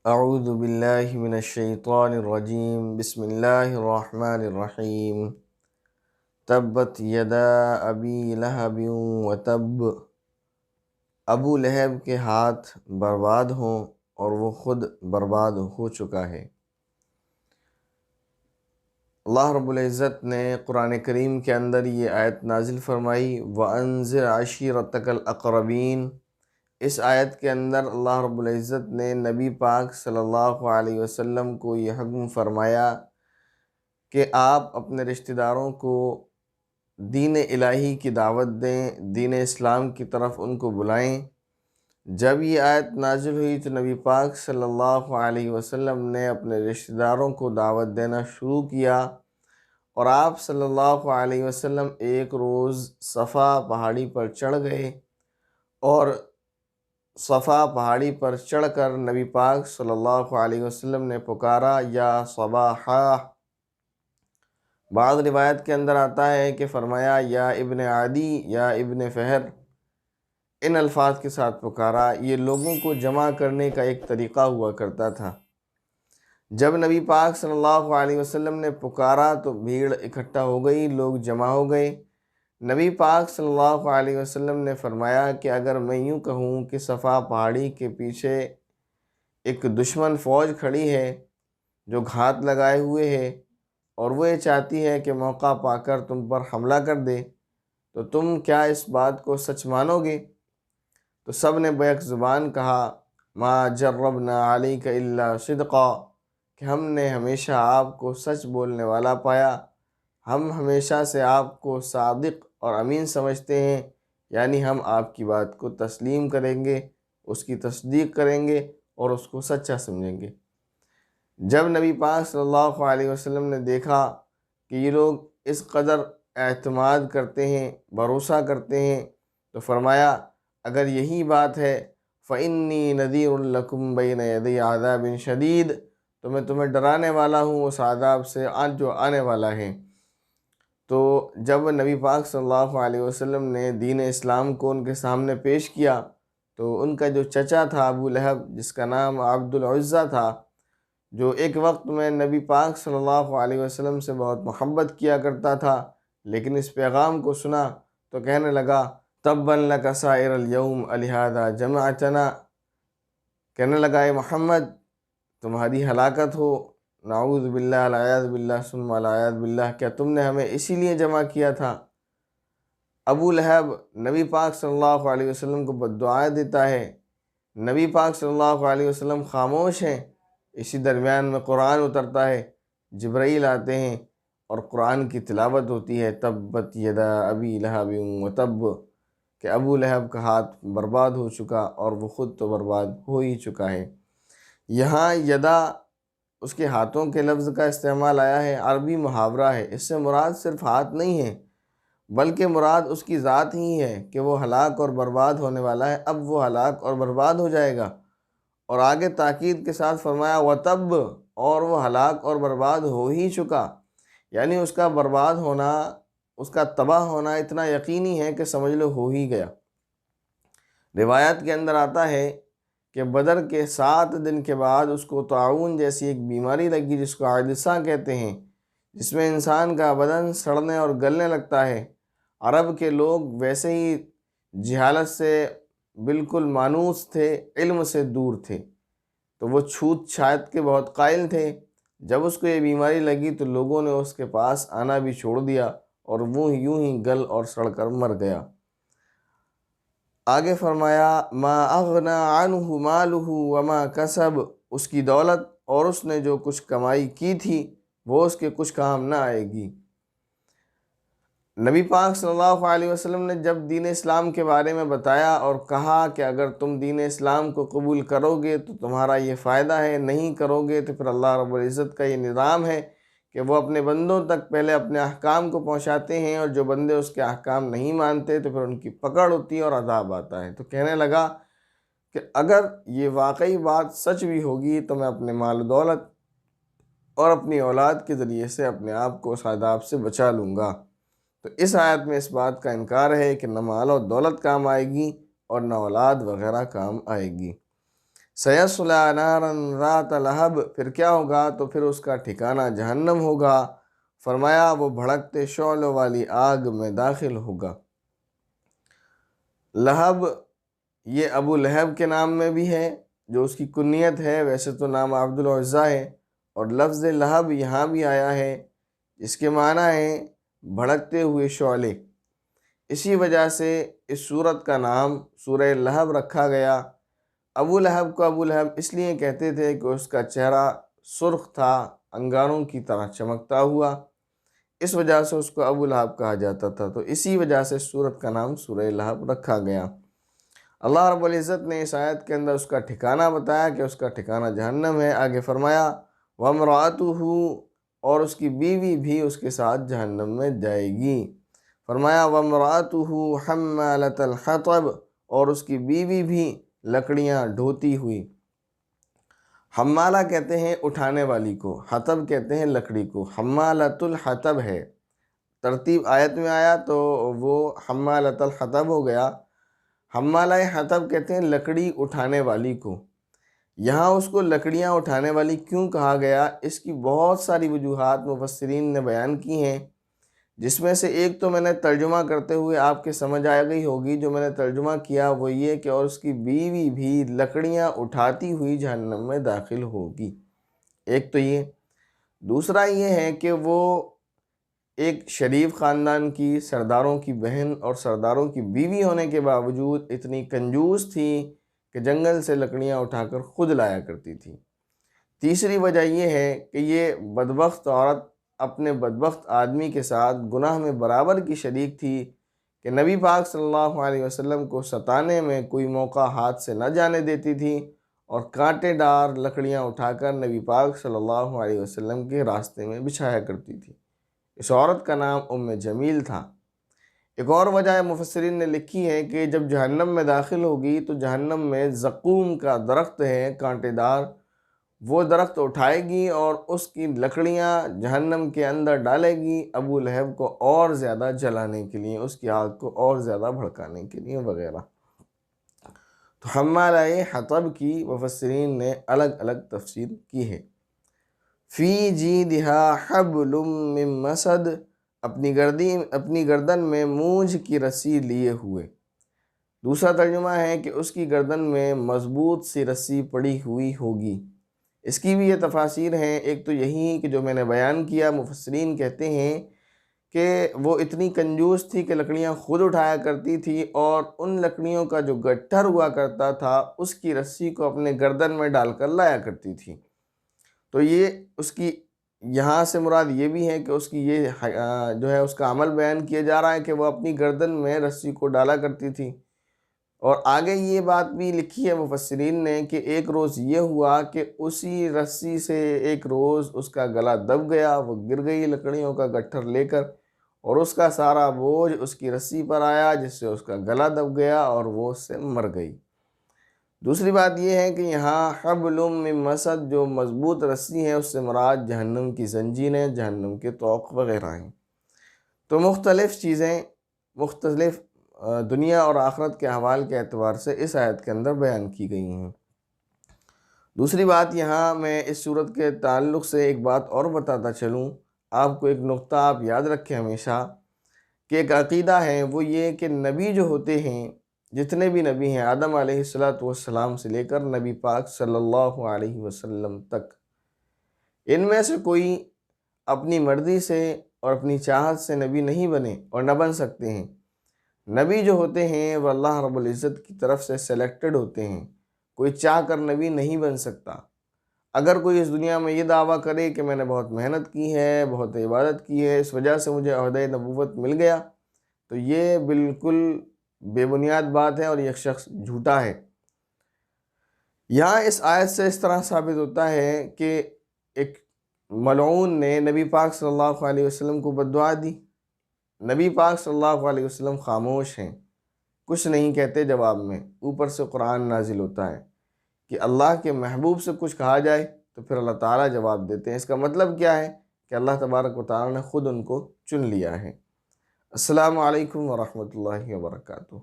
اعوذ باللہ من الشیطان الرجیم بسم اللہ الرحمن الرحیم تبت یدا ابی لہب وتب۔ ابو لہب کے ہاتھ برباد ہوں اور وہ خود برباد ہو چکا ہے۔ اللہ رب العزت نے قرآن کریم کے اندر یہ آیت نازل فرمائی، وَأَنذِرْ عَشِيرَتَكَ الْأَقْرَبِينَ۔ اس آیت کے اندر اللہ رب العزت نے نبی پاک صلی اللہ علیہ وسلم کو یہ حکم فرمایا کہ آپ اپنے رشتہ داروں کو دین الہی کی دعوت دیں، دین اسلام کی طرف ان کو بلائیں۔ جب یہ آیت نازل ہوئی تو نبی پاک صلی اللہ علیہ وسلم نے اپنے رشتہ داروں کو دعوت دینا شروع کیا، اور آپ صلی اللہ علیہ وسلم ایک روز صفا پہاڑی پر چڑھ گئے، اور صفا پہاڑی پر چڑھ کر نبی پاک صلی اللہ علیہ وسلم نے پکارا، یا صباحا۔ بعض روایت کے اندر آتا ہے کہ فرمایا یا ابن عدی، یا ابن فہر، ان الفاظ کے ساتھ پکارا۔ یہ لوگوں کو جمع کرنے کا ایک طریقہ ہوا کرتا تھا۔ جب نبی پاک صلی اللہ علیہ وسلم نے پکارا تو بھیڑ اکٹھا ہو گئی، لوگ جمع ہو گئے۔ نبی پاک صلی اللہ علیہ وسلم نے فرمایا کہ اگر میں یوں کہوں کہ صفا پہاڑی کے پیچھے ایک دشمن فوج کھڑی ہے جو گھات لگائے ہوئے ہے، اور وہ یہ چاہتی ہے کہ موقع پا کر تم پر حملہ کر دے، تو تم کیا اس بات کو سچ مانو گے؟ تو سب نے بیک زبان کہا، ما جربنا علیک الا صدقا، کہ ہم نے ہمیشہ آپ کو سچ بولنے والا پایا، ہم ہمیشہ سے آپ کو صادق اور امین سمجھتے ہیں، یعنی ہم آپ کی بات کو تسلیم کریں گے، اس کی تصدیق کریں گے اور اس کو سچا سمجھیں گے۔ جب نبی پاک صلی اللہ علیہ وسلم نے دیکھا کہ یہ لوگ اس قدر اعتماد کرتے ہیں، بھروسہ کرتے ہیں، تو فرمایا اگر یہی بات ہے فَإِنِّي نَذِيرٌ لَكُمْ بَيْنَ يَدَيَّ عَذَابٍ شَدِيدٍ، تو میں تمہیں ڈرانے والا ہوں اس عذاب سے جو آنے والا ہے۔ تو جب نبی پاک صلی اللہ علیہ وسلم نے دین اسلام کو ان کے سامنے پیش کیا تو ان کا جو چچا تھا ابو لہب، جس کا نام عبد العزیٰ تھا، جو ایک وقت میں نبی پاک صلی اللہ علیہ وسلم سے بہت محبت کیا کرتا تھا، لیکن اس پیغام کو سنا تو کہنے لگا، تبا لک سائر الیوم لہذا جمعتنا، کہنے لگا اے محمد تمہاری ہلاکت ہو، نعوذ باللہ، العیاذ باللہ ثم العیاذ باللہ، کیا تم نے ہمیں اسی لیے جمع کیا تھا؟ ابو لہب نبی پاک صلی اللہ علیہ وسلم کو بد دعائیں دیتا ہے، نبی پاک صلی اللہ علیہ وسلم خاموش ہیں۔ اسی درمیان میں قرآن اترتا ہے، جبرائیل آتے ہیں اور قرآن کی تلاوت ہوتی ہے، تبت یدا ابی لہب وتب، کہ ابو لہب کا ہاتھ برباد ہو چکا اور وہ خود تو برباد ہو ہی چکا ہے۔ یہاں یدا اس کے ہاتھوں کے لفظ کا استعمال آیا ہے، عربی محاورہ ہے، اس سے مراد صرف ہاتھ نہیں ہے بلکہ مراد اس کی ذات ہی ہے کہ وہ ہلاک اور برباد ہونے والا ہے، اب وہ ہلاک اور برباد ہو جائے گا۔ اور آگے تاکید کے ساتھ فرمایا وَتَب، اور وہ ہلاک اور برباد ہو ہی چکا، یعنی اس کا برباد ہونا، اس کا تباہ ہونا اتنا یقینی ہے کہ سمجھ لو ہو ہی گیا۔ روایت کے اندر آتا ہے کہ بدر کے 7 دن کے بعد اس کو طاعون جیسی ایک بیماری لگی جس کو عدسہ کہتے ہیں، جس میں انسان کا بدن سڑنے اور گلنے لگتا ہے۔ عرب کے لوگ ویسے ہی جہالت سے بالکل مانوس تھے، علم سے دور تھے، تو وہ چھوت چھات کے بہت قائل تھے۔ جب اس کو یہ بیماری لگی تو لوگوں نے اس کے پاس آنا بھی چھوڑ دیا اور وہ یوں ہی گل اور سڑ کر مر گیا۔ آگے فرمایا ما اغنى عنہ مالہ وما کسب، اس کی دولت اور اس نے جو کچھ کمائی کی تھی وہ اس کے کچھ کام نہ آئے گی۔ نبی پاک صلی اللہ علیہ وسلم نے جب دین اسلام کے بارے میں بتایا اور کہا کہ اگر تم دین اسلام کو قبول کرو گے تو تمہارا یہ فائدہ ہے، نہیں کرو گے تو پھر اللہ رب العزت کا یہ نظام ہے کہ وہ اپنے بندوں تک پہلے اپنے احکام کو پہنچاتے ہیں، اور جو بندے اس کے احکام نہیں مانتے تو پھر ان کی پکڑ ہوتی ہے اور عذاب آتا ہے۔ تو کہنے لگا کہ اگر یہ واقعی بات سچ بھی ہوگی تو میں اپنے مال و دولت اور اپنی اولاد کے ذریعے سے اپنے آپ کو اس عذاب سے بچا لوں گا۔ تو اس آیت میں اس بات کا انکار ہے کہ نہ مال و دولت کام آئے گی اور نہ اولاد وغیرہ کام آئے گی۔ سیصلی نارا ذات لہب، پھر کیا ہوگا؟ تو پھر اس کا ٹھکانہ جہنم ہوگا۔ فرمایا وہ بھڑکتے شعلوں والی آگ میں داخل ہوگا۔ لہب یہ ابو لہب کے نام میں بھی ہے، جو اس کی کنیت ہے، ویسے تو نام عبد العزیٰ ہے، اور لفظ لہب یہاں بھی آیا ہے جس کے معنی ہے بھڑکتے ہوئے شعلے۔ اسی وجہ سے اس سورت کا نام سورہ لہب رکھا گیا۔ ابو لہب کو ابو لہب اس لیے کہتے تھے کہ اس کا چہرہ سرخ تھا، انگاروں کی طرح چمکتا ہوا، اس وجہ سے اس کو ابو لہب کہا جاتا تھا، تو اسی وجہ سے سورت کا نام سورہ لہب رکھا گیا۔ اللہ رب العزت نے اس آیت کے اندر اس کا ٹھکانہ بتایا کہ اس کا ٹھکانہ جہنم ہے۔ آگے فرمایا وَامْرَأَتُهُ، اور اس کی بیوی بھی اس کے ساتھ جہنم میں جائے گی۔ فرمایا وَامْرَأَتُهُ حَمَّالَةَ الْحَطَبِ، اور اس کی بیوی بھی لکڑیاں ڈھوتی ہوئی۔ حمالہ کہتے ہیں اٹھانے والی کو، حطب کہتے ہیں لکڑی کو، حمالۃ الحطب ہے، ترتیب آیت میں آیا تو وہ حمالۃ الحطب ہو گیا۔ حمالہ حطب کہتے ہیں لکڑی اٹھانے والی کو۔ یہاں اس کو لکڑیاں اٹھانے والی کیوں کہا گیا؟ اس کی بہت ساری وجوہات مفسرین نے بیان کی ہیں، جس میں سے ایک تو میں نے ترجمہ کرتے ہوئے آپ کے سمجھ آ گئی ہوگی۔ جو میں نے ترجمہ کیا وہ یہ کہ اور اس کی بیوی بھی لکڑیاں اٹھاتی ہوئی جہنم میں داخل ہوگی، ایک تو یہ۔ دوسرا یہ ہے کہ وہ ایک شریف خاندان کی، سرداروں کی بہن اور سرداروں کی بیوی ہونے کے باوجود اتنی کنجوس تھی کہ جنگل سے لکڑیاں اٹھا کر خود لایا کرتی تھی۔ تیسری وجہ یہ ہے کہ یہ بدبخت عورت اپنے بدبخت آدمی کے ساتھ گناہ میں برابر کی شریک تھی کہ نبی پاک صلی اللہ علیہ وسلم کو ستانے میں کوئی موقع ہاتھ سے نہ جانے دیتی تھی، اور کانٹے دار لکڑیاں اٹھا کر نبی پاک صلی اللہ علیہ وسلم کے راستے میں بچھایا کرتی تھی۔ اس عورت کا نام ام جمیل تھا۔ ایک اور وجہ مفسرین نے لکھی ہے کہ جب جہنم میں داخل ہوگی تو جہنم میں زقوم کا درخت ہے کانٹے دار، وہ درخت اٹھائے گی اور اس کی لکڑیاں جہنم کے اندر ڈالے گی ابو لہب کو اور زیادہ جلانے کے لیے، اس کی آگ کو اور زیادہ بھڑکانے کے لیے وغیرہ۔ تو حمالہ حطب کی مفسرین نے الگ الگ تفسیر کی ہے۔ فی جیدہا حبل من مسد، اپنی گردن میں مونجھ کی رسی لیے ہوئے۔ دوسرا ترجمہ ہے کہ اس کی گردن میں مضبوط سی رسی پڑی ہوئی ہوگی۔ اس کی بھی یہ تفاسیر ہیں، ایک تو یہی کہ جو میں نے بیان کیا، مفسرین کہتے ہیں کہ وہ اتنی کنجوس تھی کہ لکڑیاں خود اٹھایا کرتی تھی، اور ان لکڑیوں کا جو گٹھر ہوا کرتا تھا اس کی رسی کو اپنے گردن میں ڈال کر لایا کرتی تھی۔ تو یہ اس کی یہاں سے مراد یہ بھی ہے کہ اس کی یہ جو ہے اس کا عمل بیان کیا جا رہا ہے کہ وہ اپنی گردن میں رسی کو ڈالا کرتی تھی۔ اور آگے یہ بات بھی لکھی ہے مفسرین نے کہ ایک روز یہ ہوا کہ اسی رسی سے ایک روز اس کا گلا دب گیا، وہ گر گئی لکڑیوں کا گٹھر لے کر، اور اس کا سارا بوجھ اس کی رسی پر آیا، جس سے اس کا گلا دب گیا اور وہ اس سے مر گئی۔ دوسری بات یہ ہے کہ یہاں حبل من مسد جو مضبوط رسی ہے، اس سے مراد جہنم کی زنجیریں، جہنم کے طوق وغیرہ ہیں۔ تو مختلف چیزیں مختلف دنیا اور آخرت کے احوال کے اعتبار سے اس آیت کے اندر بیان کی گئی ہیں۔ دوسری بات یہاں میں اس صورت کے تعلق سے ایک بات اور بتاتا چلوں آپ کو، ایک نقطہ آپ یاد رکھیں ہمیشہ کہ ایک عقیدہ ہے، وہ یہ کہ نبی جو ہوتے ہیں، جتنے بھی نبی ہیں، آدم علیہ السلام سے لے کر نبی پاک صلی اللہ علیہ وسلم تک، ان میں سے کوئی اپنی مرضی سے اور اپنی چاہت سے نبی نہیں بنے اور نہ بن سکتے ہیں۔ نبی جو ہوتے ہیں وہ اللہ رب العزت کی طرف سے سلیکٹڈ ہوتے ہیں، کوئی چاہ کر نبی نہیں بن سکتا۔ اگر کوئی اس دنیا میں یہ دعویٰ کرے کہ میں نے بہت محنت کی ہے، بہت عبادت کی ہے، اس وجہ سے مجھے عہدۂ نبوت مل گیا، تو یہ بالکل بے بنیاد بات ہے اور یہ شخص جھوٹا ہے۔ یہاں اس آیت سے اس طرح ثابت ہوتا ہے کہ ایک ملعون نے نبی پاک صلی اللہ علیہ وسلم کو بد دعا دی، نبی پاک صلی اللہ علیہ وسلم خاموش ہیں، کچھ نہیں کہتے جواب میں، اوپر سے قرآن نازل ہوتا ہے کہ اللہ کے محبوب سے کچھ کہا جائے تو پھر اللہ تعالیٰ جواب دیتے ہیں۔ اس کا مطلب کیا ہے کہ اللہ تبارک و تعالیٰ نے خود ان کو چن لیا ہے۔ السلام علیکم ورحمۃ اللہ وبرکاتہ۔